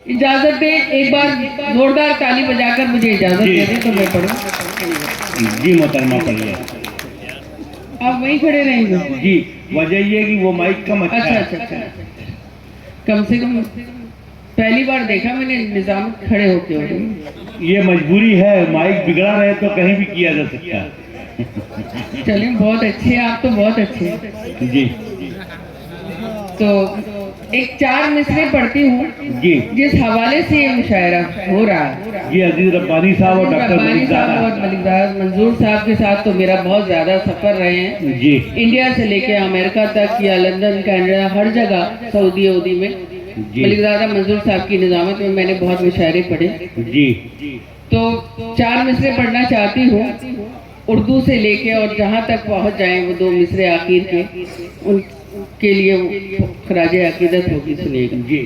इजाजत दे, एक बार जोरदार ताली बजाकर मुझे इजाजत दे दे तो मैं पढ़ूं। जी मोहतरमा पढ़िए। आप वहीं खड़े रहेंगे जी, वजह ये कि वो माइक कम अच्छा है। अच्छा। कम से कम पहली बार देखा मैंने निजाम खड़े होके हो रही। ये मजबूरी है, माइक बिगड़ा रहे तो कहीं भी किया जा सकता है। चलिए बहुत अच्छे, आप तो बहुत अच्छे हैं। जी तो एक 4 मिसरे पढ़ती हूँ जी जिस हवाले से ये मुशायरा हो रहा है। जी अजीज रब्बानी साहब और डॉक्टर रब्बानी साहब और मलिकदार मंजूर साहब के साथ तो मेरा बहुत ज्यादा सफर रहे हैं जी। इंडिया से लेके अमेरिका तक या लंदन कनाडा हर जगह सऊदी उदी में मलिकदार मंजूर साहब की निजामत में मैंने बहुत मुशायरे पढ़े। जी तो 4 मिसरे पढ़ना चाहती हूँ उर्दू से लेके और जहाँ तक पहुँच जाए वो 2 मिसरे आखिर के उनके लिए खराज अकीदत होगी। सुनिएगा जी।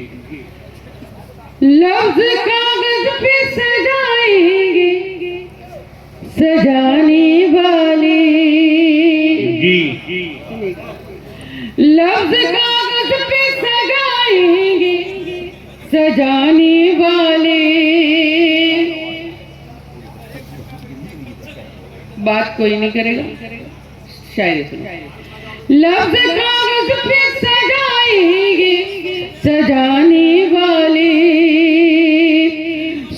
लफ्ज कागज पे सजाएंगे सजाने वाले। जी लफ्ज कागज पे सजाएंगे सजाने वाले। बात कोई नहीं करेगा, शायरी सुनो। लफ्ज कागज पे सजाएंगे सजाने वाले।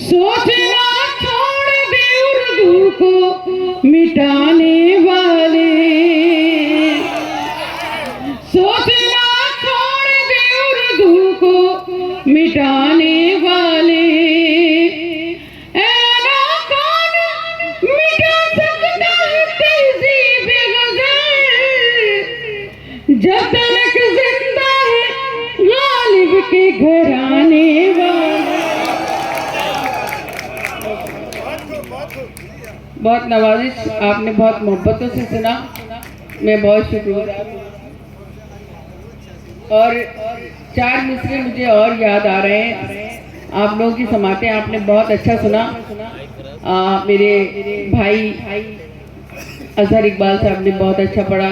सोचना छोड़ दे उर्दू को मिटाने वाले। सोचना छोड़ दे उर्दू को मिटाने वाले। जब तक जिंदा है गालिब के घराने वाले। बहुत नवाजिश, आपने बहुत मोहब्बतों से सुना, मैं बहुत शुक्रगुजार हूँ। और 4 मिसरे मुझे और याद आ रहे हैं। आप लोगों की समातें आपने बहुत अच्छा सुना। मेरे भाई अजहर इकबाल साहब ने बहुत अच्छा पढ़ा।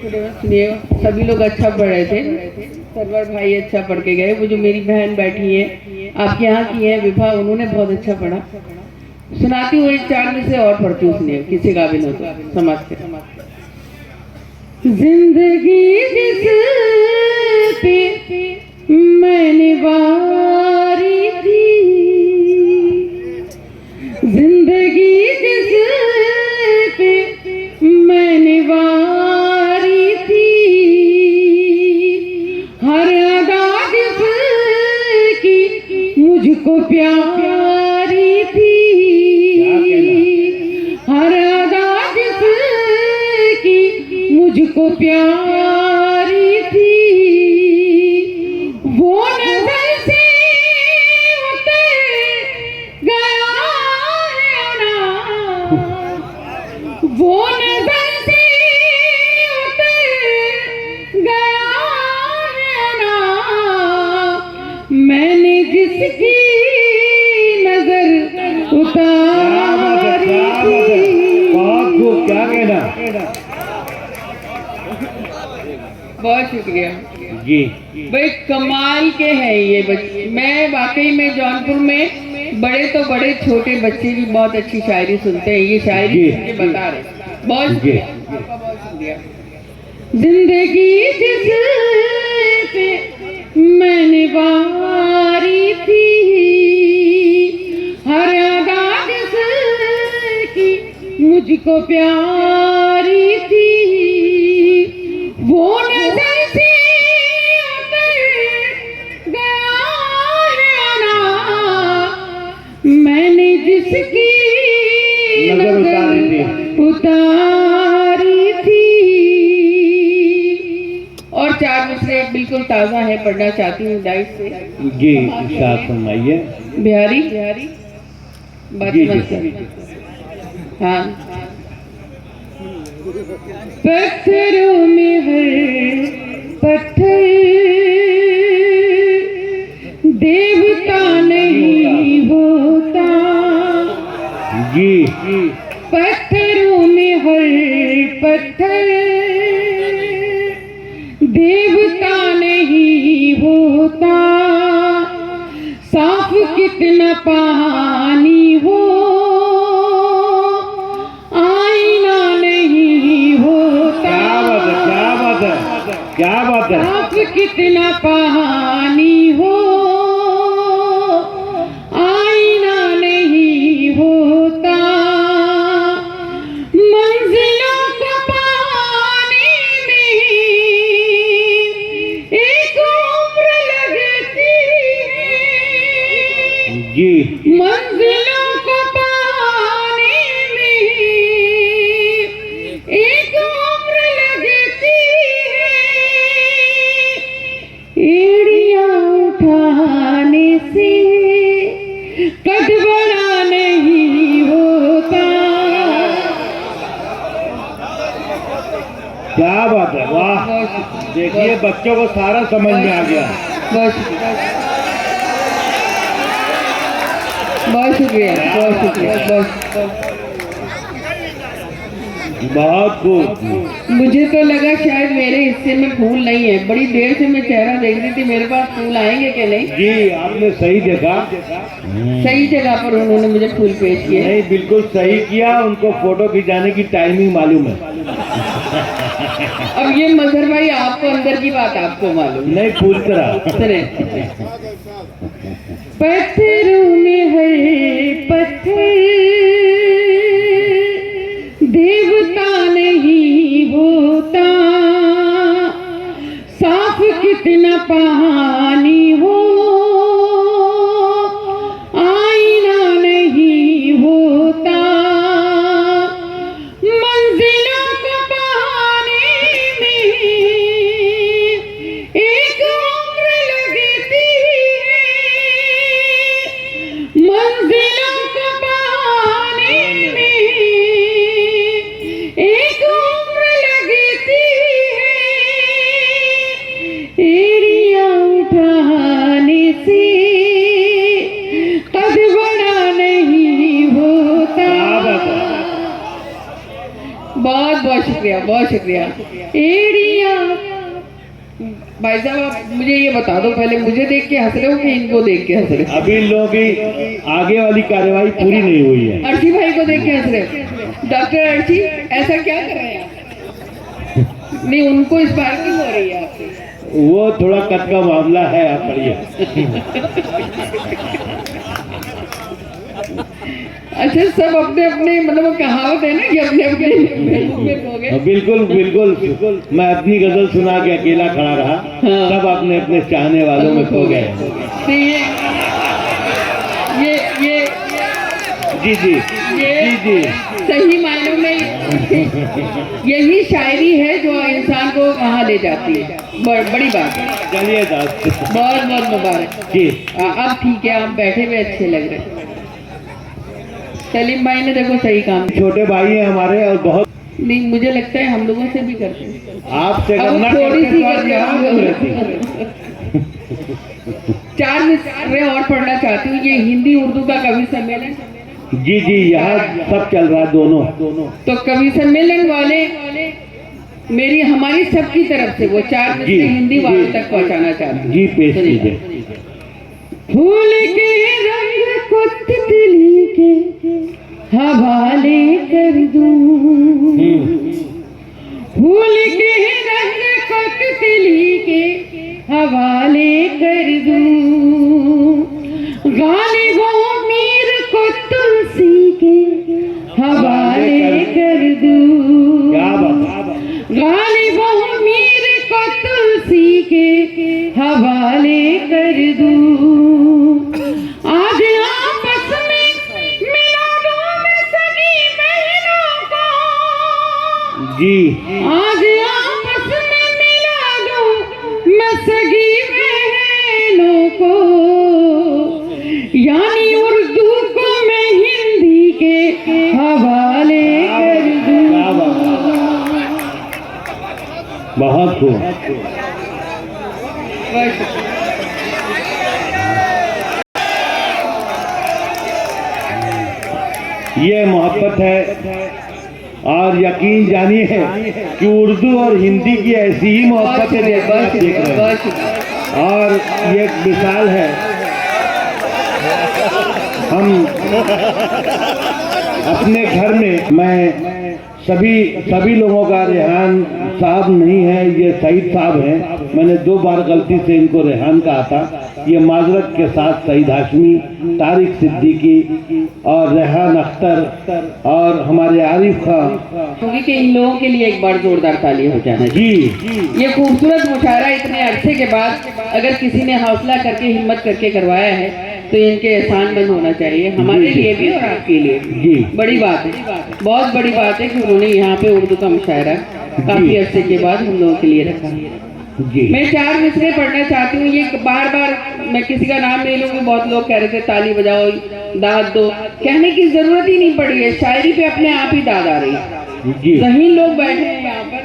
सुनिए, सभी लोग अच्छा पढ़ रहे थे। सरवर भाई अच्छा पढ़ के गए। वो जो मेरी बहन बैठी है आपके यहाँ की है विभा, उन्होंने बहुत अच्छा पढ़ा। सुनाती हूँ, एक 4 में से और पढ़ती हूँ। सुनिए, किसी काबिल हो तो समाज के। जिंदगी जिस पे मैंने वारी थी, जिंदगी जिस पे मैंने वारी थी, हर अदा जिसकी मुझको प्यारी थी, हर अदा जिसकी मुझको प्यारी थी, वो नजर से उतर गया है ना, वो नजर से उतर गया है ना, मैंने जिसकी नजर उतारी थी। क्या कहना। बहुत शुक्रिया जी। भाई, कमाल के हैं ये बच्चे। मैं वाकई में जौनपुर में बड़े तो बड़े छोटे बच्चे भी बहुत अच्छी शायरी सुनते हैं। ये शायरी मुझे बता रहे, बहुत शुक्रिया, बहुत शुक्रिया। जिंदगी जिस पे मैंने वारी थी, हर अदा जिसकी मुझको प्यारी थी, वो नजर से उतर गया है ना, मैंने जिसकी नजर उतारी थी। और 4 मिसरे बिल्कुल ताज़ा है, पढ़ना चाहती हूँ डाइट से। जी इरशाद फरमाइए। बिहारी जी हाँ। पत्थरों में हर पत्थर देवता नहीं होता। जी पत्थरों में हर पत्थर देवता नहीं होता। होता, साफ कितना पानी हो, आईना नहीं होता। क्या बात है, क्या बात है। साफ कितना पानी हो, आईना नहीं होता। मंजिलों को पाने में एक उम्र लगती है जी। मंजिलों को पाने में एक उम्र लगती है। एड़ियां उठाने से कद बड़ा नहीं होता। क्या बात है, वाह। देखिए बच्चों को सारा समझ में आ गया। बस बहुत शुक्रिया, बहुत शुक्रिया, बस। बहुत खूब। मुझे तो लगा शायद मेरे हिस्से में फूल नहीं है। बड़ी देर से मैं चेहरा देख रही थी, मेरे पास फूल आएंगे कि नहीं। जी आपने सही देखा। सही जगह पर उन्होंने मुझे फूल पेश किए। नहीं, बिल्कुल सही किया। उनको फोटो खिंचाने की टाइमिंग मालूम है। अब ये मजहर भाई, आपको अंदर की बात आपको मालूम नहीं, फूल तरह। सुने, पत्थरों में हर पत्थर देवता नहीं होता। साफ कितना पानी हो, आईना नहीं होता। मंजिलों को पाने में एक उम्र लगती है। मंजिलों को पाने में एक उम्र लगती है। एड़ियां उठाने से कद बड़ा नहीं होता। बहुत बहुत शुक्रिया, बहुत शुक्रिया। एड़ियां, भाई साहब आप मुझे ये बता दो, पहले मुझे देख के हंस रहे हो कि इनको देख के हंस रहे हो? अभी इन लोगों की आगे वाली कार्यवाही पूरी नहीं हुई है। अर्शी भाई को देख के हंस रहे हो? डॉक्टर अर्शी ऐसा क्या कर रहे हैं आप? नहीं, उनको इस बार की हो रही है आपसे? वो थोड़ा कद का मामला है, आप पढ़िए। अच्छा, सब अपने अपने, मतलब वो कहावत है ना कि अपने अपने महबूब में खो गए। बिल्कुल बिल्कुल। मैं अपनी गजल सुना के अकेला खड़ा रहा। हाँ। सब अपने अपने चाहने वालों में खो गए। तो ये जी जी ये जी जी। सही मायनों में यही शायरी है जो इंसान को वहाँ ले जाती है। बड़ी बात है। चलिए दास, बहुत बहुत मुबारक जी। अब ठीक है, आप बैठे हुए अच्छे लग रहे हैं। सलीम भाई ने देखो सही काम किया। छोटे भाई हैं हमारे और बहुत। नहीं, मुझे लगता है हम लोगों से भी करते हैं। आपसे अब करना थोड़ी सी करते यहाँ जरूरत थी। 4 मिसरें और पढ़ना चाहती हूँ। ये हिंदी उर्दू का कवि सम्मेलन। जी जी, यहाँ सब चल रहा है दोनों। तो कवि सम्मेलन वाले मेरी हमारी सबकी तरफ से वो 4 मिसरें हिंदी वालों तक पहुँचाना चाहती हूँ। जी पेश कीजिए। फूल के रंग को तितली के हवाले कर दूं। फूल के रंग को तितली के हवाले कर दूं। गालिबों मीर को तुलसी के हवाले कर दूं। क्या बात। गालिबों मीर को तुलसी के हवाले कर दूं। आज आपस में मिला दो मैं सगी बहनों को। जी। आज आपस में मिला दो मैं सगी बहनों को। यानी उर्दू को मैं हिंदी के हवाले कर दूं। बहुत खूब। ये मोहब्बत है और यकीन जानिए कि उर्दू और हिंदी की ऐसी ही मोहब्बत है जैसे आप देख रहे हैं। और ये एक मिसाल है। हम अपने घर में, मैं सभी लोगों का रेहान साहब नहीं है, ये सईद साहब हैं। मैंने 2 बार गलती से इनको रेहान कहा था। ये माजरत के साथ सईद हाशमी, तारिक सिद्दीकी और रेहान अख्तर और हमारे आरिफ खान, क्योंकि कि इन लोगों के लिए एक बार जोरदार ताली हो जाना जी। ये खूबसूरत मुशायरा इतने अरसे के बाद अगर किसी ने हौसला करके, हिम्मत करके करवाया है तो इनके एहसान मंद होना चाहिए, हमारे लिए भी और आपके लिए भी। बड़ी बात है, बहुत बड़ी बात है कि उन्होंने यहाँ पे उर्दू का मुशायरा काफी अरसे के बाद हम लोगों के लिए रखा जी। मैं 4 मिसरे पढ़ना चाहती हूँ। ये बार बार मैं किसी का नाम नहीं लूंगी, बहुत लोग कह रहे थे ताली बजाओ, दाद दो, कहने की जरूरत ही नहीं पड़ी है। शायरी पे अपने आप ही दाद आ रही है जी। जहीन लोग बैठे हैं यहाँ पर।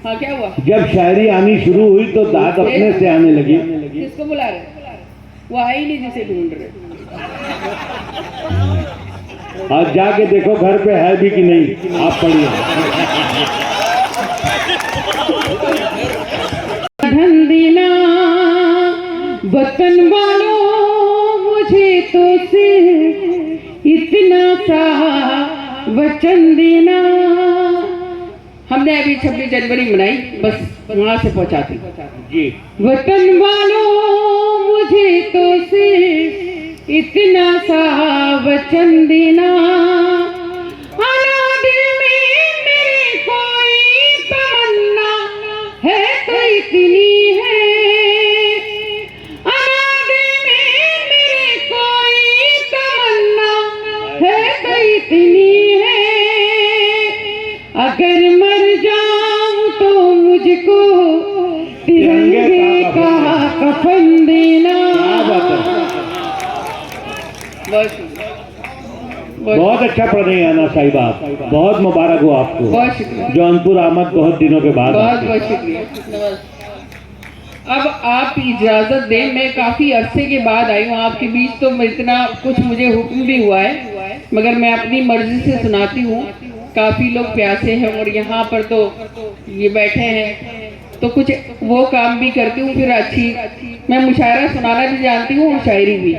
हाँ, क्या हुआ? जब शायरी आनी शुरू हुई तो दाद अपने से आने लगी। किसको बुला रहे? वो आई नहीं जिसे ढूंढ रहे। आज जाके देखो घर पे है भी कि नहीं, आप पढ़िए। धंधीना वतन वालों, मुझे तो सिर्फ इतना सा वचन देना। हमने अभी 26 जनवरी मनाई, बस वहां से पहुंचाती जी। वतन वालों, मुझे तो सिर्फ इतना सा वचन देना। आना दिल में मेरे कोई तमन्ना है तो इतनी है। आना दिल में मेरे कोई तमन्ना है तो इतनी है। अगर मर जाऊं तो मुझको तिरंगे का कफन देना। बहुत अच्छा पढ़ रही हैं आना साहिबा, बहुत मुबारक हो आपको। बहुत शुक्रिया, जौनपुर आमद बहुत दिनों के बाद। बहुत बहुत शुक्रिया। अब आप इजाजत दें, मैं काफी अरसे के बाद आई हूँ आपके बीच, तो इतना कुछ मुझे हुक्म भी हुआ है, मगर मैं अपनी मर्जी से सुनाती हूँ। काफी लोग प्यासे हैं और यहाँ पर तो ये बैठे हैं, तो कुछ वो काम भी करती हूँ। फिर मैं मुशायरा सुनाना भी जानती हूँ और शायरी भी।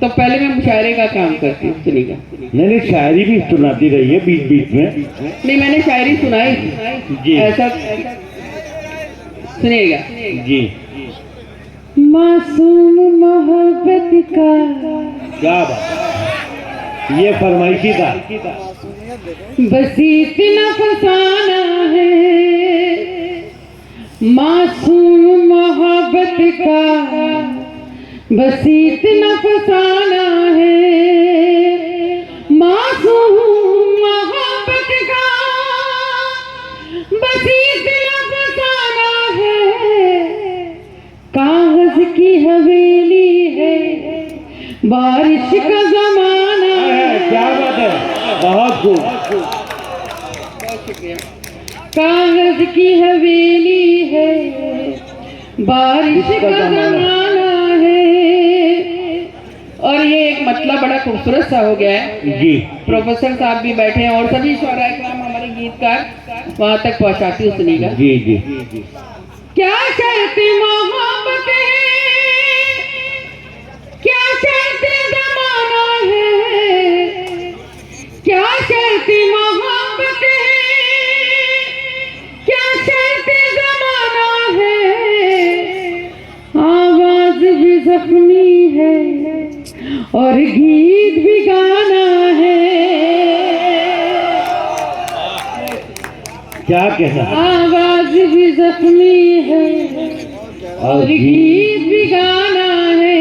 तो पहले मैं मुशायरे का काम करती हूँ, सुनिएगा। नहीं, शायरी भी सुनाती रही है बीच बीच में। नहीं, मैंने शायरी सुनाई जी। ऐसा सुनिएगा जी। मासूम मोहब्बत का, क्या बात, ये फरमाइशी था। बस इतना फसाना है। मासूम मोहब्बत का बस इतना फसाना है। मासूम मोहब्बत का बस इतना फसाना है। कागज की हवेली है, बारिश का जमाना है। क्या बात है, बहुत खूब। बहुत शुक्रिया। कागज की हवेली है, बारिश का जमाना है। और ये एक मतलब बड़ा खूबसूरत सा हो गया है जी। प्रोफेसर साहब भी बैठे हैं और सभी शोराए कराम, हमारे गीतकार, वहां तक पहुंचाती हूँ, सुनिएगा। जी जी। क्या कहते मोहब्बत है, क्या कहते जमाना है। क्या कहते मोहब्बत है, क्या कहते जमाना है। आवाज भी जख्मी है और गीत भी गाना है। क्या कहना, आवाज भी जख्मी है और गीत भी गाना है।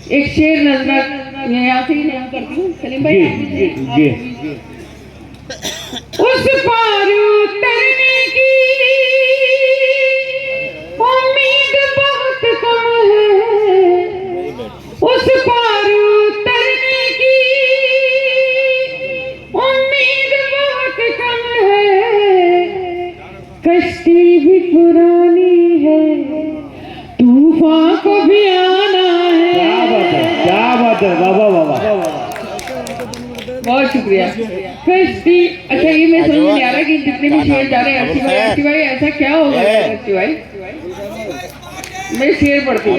एक शेर नजर यहाँ से ही नाम करती हूँ, सलीम भाई। जी जी जी। उस पार उतरने की उम्मीद बहुत कम है। उस पार उतरने की उम्मीद बहुत कम है। कश्ती भी पुरानी है, तूफान को भी आना है। क्या बात है, क्या बात है, बाबा बाबा। बहुत शुक्रिया। कश्ती, अच्छा ये मैं समझ नहीं आ रहा कि जितने भी शेर जा रहे हैं, अर्शी भाई ऐसा क्या होगा अर्शी भाई? मैं शेर पढ़ती हूँ।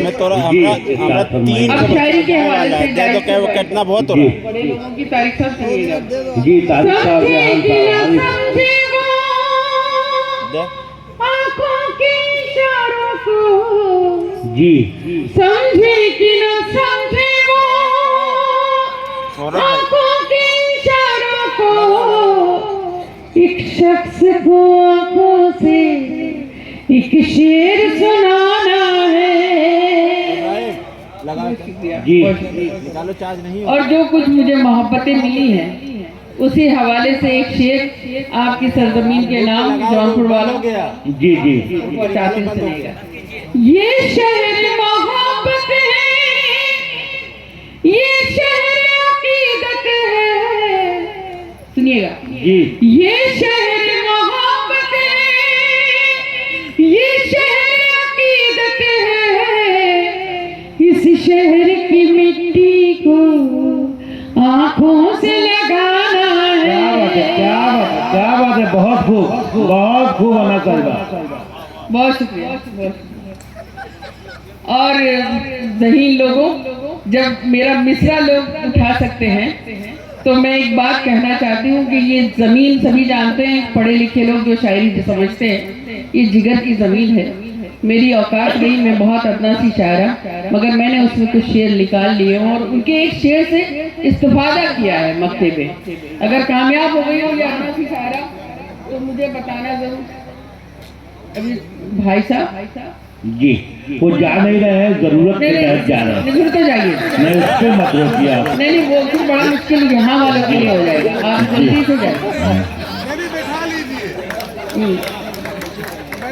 जी, हमरा तीन अब शायरी के हवाले से दे तो क्या वो कितना बहुत हो रहा है। बड़े लोगों की तारीख सब सुनिएगा। जी तारीख साहब समझे रेहान कि न साहब समझे वो दे आँखों के इशारों को, जी समझे कि न समझे वो सौरभ भाई आँखों के इशारों को, एक शख्स को आँखों से एक शेर सुनाना है। लगा जी निकालो चार्ज नहीं हो। और जो कुछ मुझे मोहब्बतें मिली हैं उसी हवाले से एक शेर आपकी सरजमीन के नाम जौनपुर वालों गया जी जी पहुंचाते सुनेगा। ये शहर मोहब्बत है, ये शहर अकीदत है। सुनिएगा, जी ये शहर मोहब्बत है, ये शहर अकीदत है। इस शहर की मिट्टी को आंखों से लगाना क्या बात है, है। क्या बात है, क्या बात है, बहुत खूब आना चाहिए। बहुत शुक्रिया, बहुत शुक्रिया। और जहीन लोगों, जब मेरा मिसरा लोग उठा सकते हैं तो मैं एक बात कहना चाहती हूँ कि ये जमीन सभी जानते हैं, पढ़े लिखे लोग जो शायरी समझते हैं, ये जिगर की जमीन है। मेरी औकात गई, मैं बहुत अदना सी शायरा, मगर मैंने उसमें कुछ शेर निकाल लिए और उनके एक शेर से इस्तिफादा किया है मक्ते पे। अगर कामयाब हो गई हो ये अदना सी शायरा तो मुझे बताना जरूर। अभी भाई साहब जी वो जा नहीं रहे हैं, जरूरत के तहत जा रहे हैं। फिर तो जाइए, नहीं उसको मत रोकिए आप। नहीं वो फिर बड़ा मुश्किल यहाँ वालों के लिए हो जाएगा, आप जल्दी से जाइए।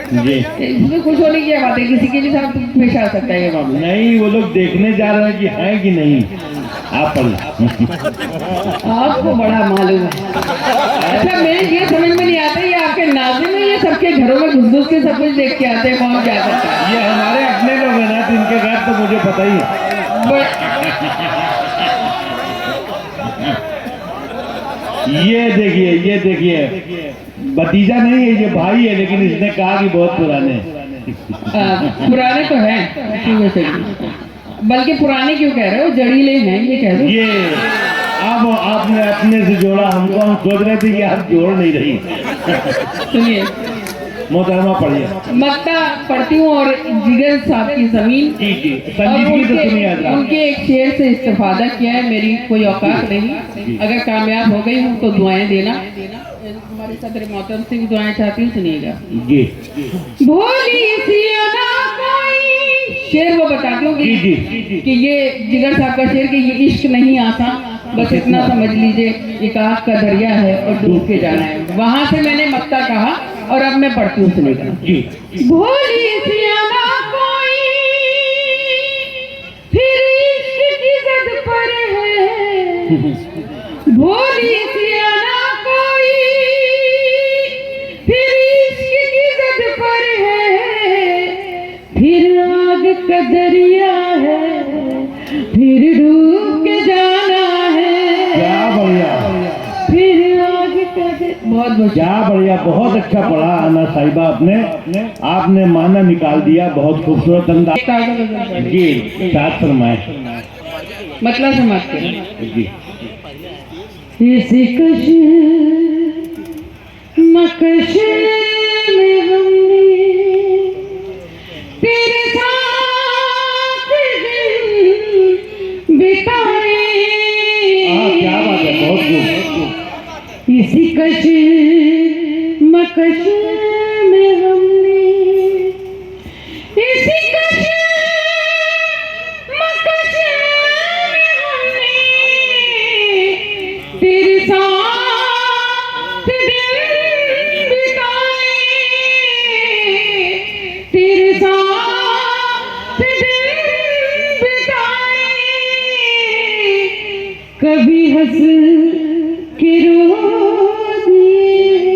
जी इसमें खुश होने की बात है, किसी के भी साथ पेश आ सकता है ये मामला। नहीं वो लोग देखने जा रहे हैं कि है कि नहीं। आप पढ़ आपको बड़ा मालूम है। अच्छा मैं ये समझ में नहीं आता, ये आपके नाज़िम में ये सबके घरों में घुस घुस के सब कुछ देख के आते हैं, कौन क्या करता है। ये हमारे अपने लोग हैं ना, तो इनके घर तो मुझे पता ही है। ये देखिए भतीजा नहीं है, ये भाई है, लेकिन इसने कहा कि बहुत पुराने हैं। पुराने तो हैं, बल्कि पुराने क्यों कह रहे हो, जड़ीले हैं ये कह दो। ये अब आपने अपने से जोड़ा हमको, हम सोच रहे थे कि आप जोड़ नहीं रही। सुनिए, मोहतरमा पढ़िए। मक्ता पढ़ती हूँ और जिगर साहब की जमीन जी जी और संजीवनी तो सुनिए हजरात। उनके एक शेर से इस्तिफादा किया है। मेरी कोई औकात नहीं, अगर कामयाब हो गई हूँ तो दुआएं देना। हमारे सदर मोहतरम से भी दुआएं चाहती हूँ, सुनिएगा। जी भोली सी अदा कोई शेर वो बताती हूँ जी जी कि ये जिगर साहब का शेर कि ये इश्क नहीं आसान, बस इतना समझ लीजिए एक आग का दरिया है और डूब के जाना है। वहां से मैंने मक्ता कहा और अब मैं पढ़ती हूँ, सुनेगा। जी भोली सी अदा कोई फिर इश्क की जद पर है, भोली सी अदा कोई फिर इश्क की जद पर है, फिर आग का दरिया है, फिर डूब के जाना है। क्या बढ़िया, फिर आग का बहुत क्या बढ़िया, बहुत अच्छा पढ़ा आना साहिबा। आपने माना निकाल दिया, बहुत खूबसूरत अंदाज। जी साथ फरमाए, मतलब समझते जी इसी कश मकश में हमने तेरे साथ दिन बिताए। क्या बात है, बहुत खूब। इसी कश मकश में हमने, इसी कश मकश में हमने तेरे साथ दिन बिताए, तेरे साथ दिन बिताए। कभी हंस के रो दिए,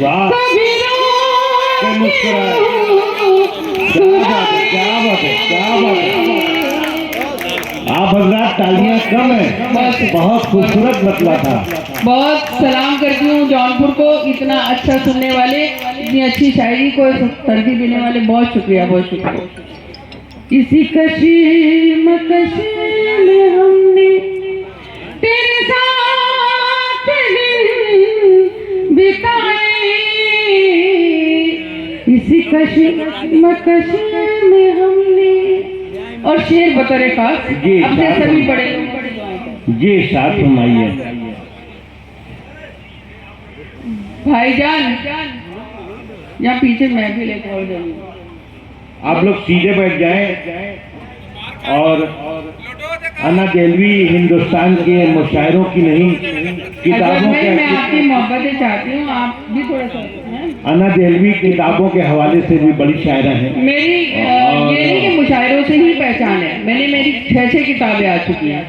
वाह कभी रो मुस्कुराए। क्या बात है, क्या बात है, क्या बात है। आप हजरात तालियां कम है, बहुत खूबसूरत मतला था। बहुत सलाम करती हूँ जौनपुर को, इतना अच्छा सुनने वाले, इतनी अच्छी शायरी को तरजीह देने वाले। बहुत शुक्रिया, बहुत शुक्रिया। इसी कशीमकश में हमने तेरे साथ दिन बिताए, इसी कशीमकश में हमने। और शेर बतौर खास जी, अपने सभी बड़े लोगों को दुआएं करें। जी साथ फरमाइए। भाईजान यहाँ पीछे महफिल एक और जरूर, आप लोग सीधे बैठ जाएं और अन्ना देलवी हिंदुस्तान के मुशायरों की नहीं किताबों मैं के, आपकी मोहब्बतें चाहती हूँ, आप भी थोड़ा सा हैं? अन्ना देलवी किताबों के हवाले से भी बड़ी शायरा हैं। मेरी ये नहीं कि मुशायरों से ही पहचान है, मेरी 6 किताबें आ चुकी हैं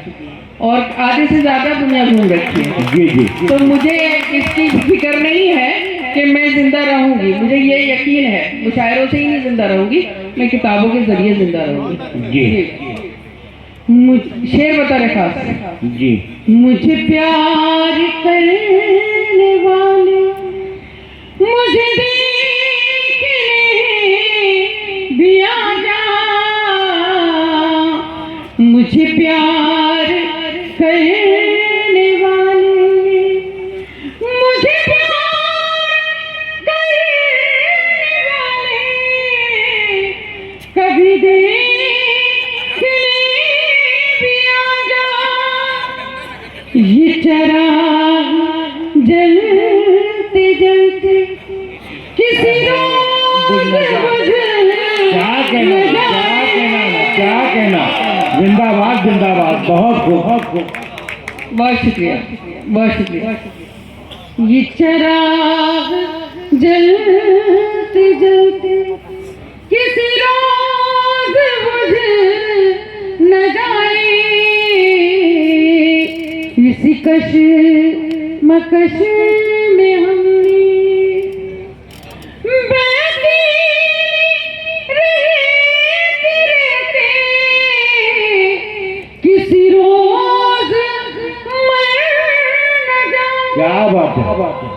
और आधे से ज्यादा दुनिया घूम रखी है। जी जी तो मुझे इसकी फिक्र नहीं है कि मैं जिंदा रहूंगी, मुझे ये यकीन है मुशायरों से ही नहीं जिंदा रहूंगी, मैं किताबों के जरिए जिंदा रहूंगी। जी शेर बता रखा खास, जी। मुझे प्यार करने वाले मुझे देखने भी आ जा, मुझे प्यार करने वाले मुझे प्यार करने वाले कभी देखने भी आ जा, ये चिराग जलते जलते किसी रोज क्या कहना, जिंदाबाद जिंदाबाद, बहुत खूब। बहुत शुक्रिया, बहुत शुक्रिया। ये चिराग जलते जलते किसी रोज बुझ न जाए, इसी कशमकश में हमने बहती रहती रहते किसी रोज मर न जाए। क्या बात है।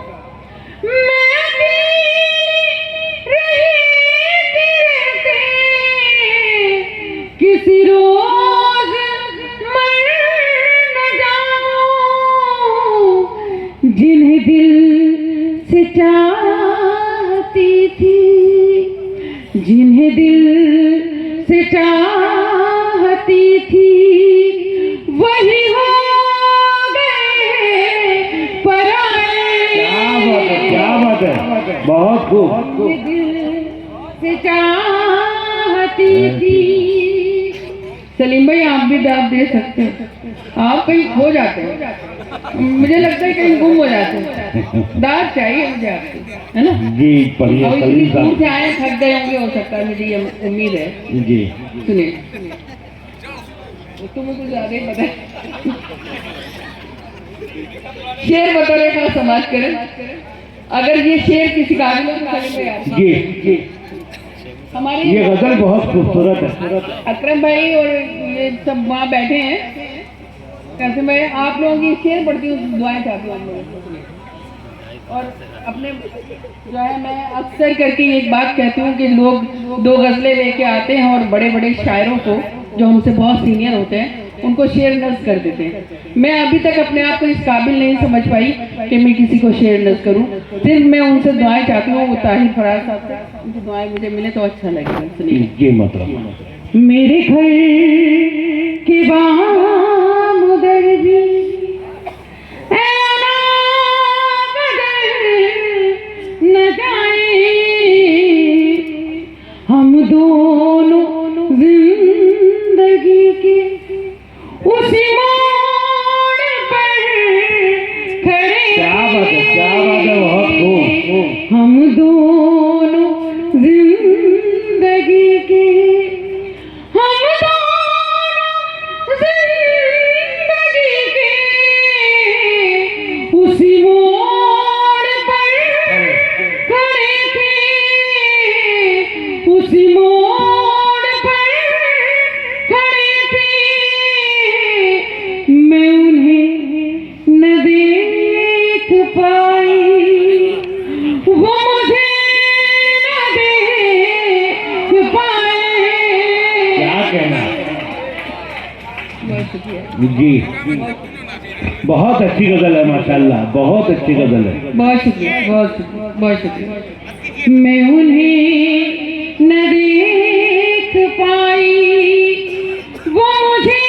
किसी रोज मर न जाऊं, जिन्हें दिल से चाहती थी, जिन्हें दिल से चाहती थी, वही हो गए पराए। क्या बात है, बहुत खूब। दिल से चाहती थी। सलीम भाई आप भी दाद दे सकते हो, आप कहीं खो जाते हो, मुझे लगता है कहीं गुम हो जाते हो, दाद चाहिए मुझे आपकी, है ना? जी पढ़िए और सलीम इतनी दूर साहब। से आए, थक गए होंगे, हो सकता है, मुझे ये उम्मीद है। जी सुनिए, तुम्हें कुछ ज्यादा ही पता है। शेर बतौर का समाज करें, अगर ये शेर किसी काबिल हो तो सलीम भाई आप। जी हमारे ये गजल बहुत खूबसूरत है। अकरम भाई और ये सब वहाँ बैठे हैं, कैसे मैं आप लोगों की शेर पढ़ती हूँ, दुआएं चाहती हूँ आप लोगों को। और अपने जो है मैं अक्सर करके एक बात कहती हूँ कि लोग 2 गज़लें लेके आते हैं और बड़े बड़े शायरों को जो हमसे बहुत सीनियर होते हैं उनको शेर नज़्म कर देते हैं। मैं अभी तक अपने आप को इस काबिल नहीं समझ पाई कि मैं किसी को शेर नज़्म करूं, सिर्फ मैं उनसे दुआएं चाहती हूँ, वो ताहिर फराज साहब से उनकी दुआएं मुझे मिले तो अच्छा लगेगा। सुनिए, जी मतलब मेरे घर के बाम उधर भी न जाए, हम दोनों जिंदगी के उसी मोड़ पर खड़े। क्या बात है, बहुत खूब। हम दोनों जिंदगी के, हम दोनों जिंदगी के उसी मोड़ पर खड़े थे, उसी मोड़ पर खड़े थे। मैं उन्हें न देख पाई, वो मुझे न देख पाए। क्या जी, बहुत अच्छी गजल है माशाल्लाह, बहुत अच्छी गजल है। बहुत शुक्रिया, बहुत शुक्रिया, बहुत शुक्रिया। मैं उन्हें न देख पाई, वो मुझे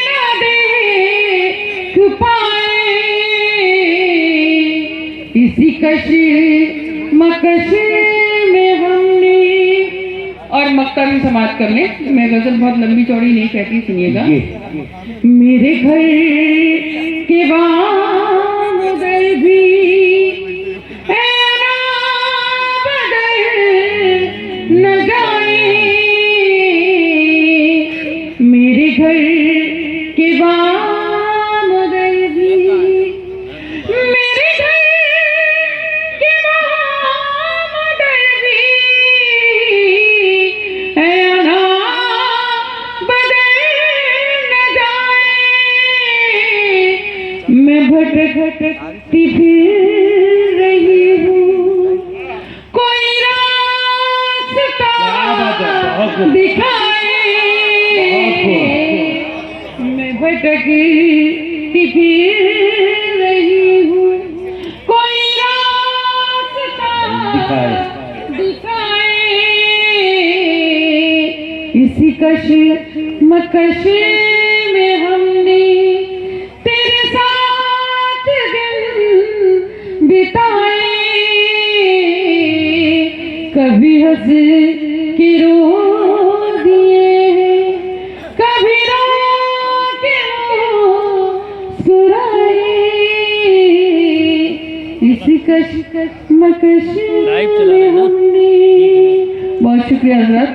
न देख पाए, इसी कश्मकश में हमने। और मक्का भी समाप्त कर ले, मैं गजल बहुत लंबी चौड़ी नहीं कहती, सुनिएगा। मेरे घर के बादल भी ऐना बदल न जाए, मेरे घर के बादल भी, मेरे घर के बादल भी ऐना बदल न जाए, मैं भटकती फिर रही हूँ, कोई रास्ता दिखाए, मैं भटकती फिर रही हूँ, कोई रास्ता दिखाए, इसी कश्मकश में हमने तेरे साथ दिन बिताए, कभी हंस के रो दिए, कभी रो के मुस्कुराए, इसी कश्मकश में हमने। बहुत शुक्रिया हज़रत।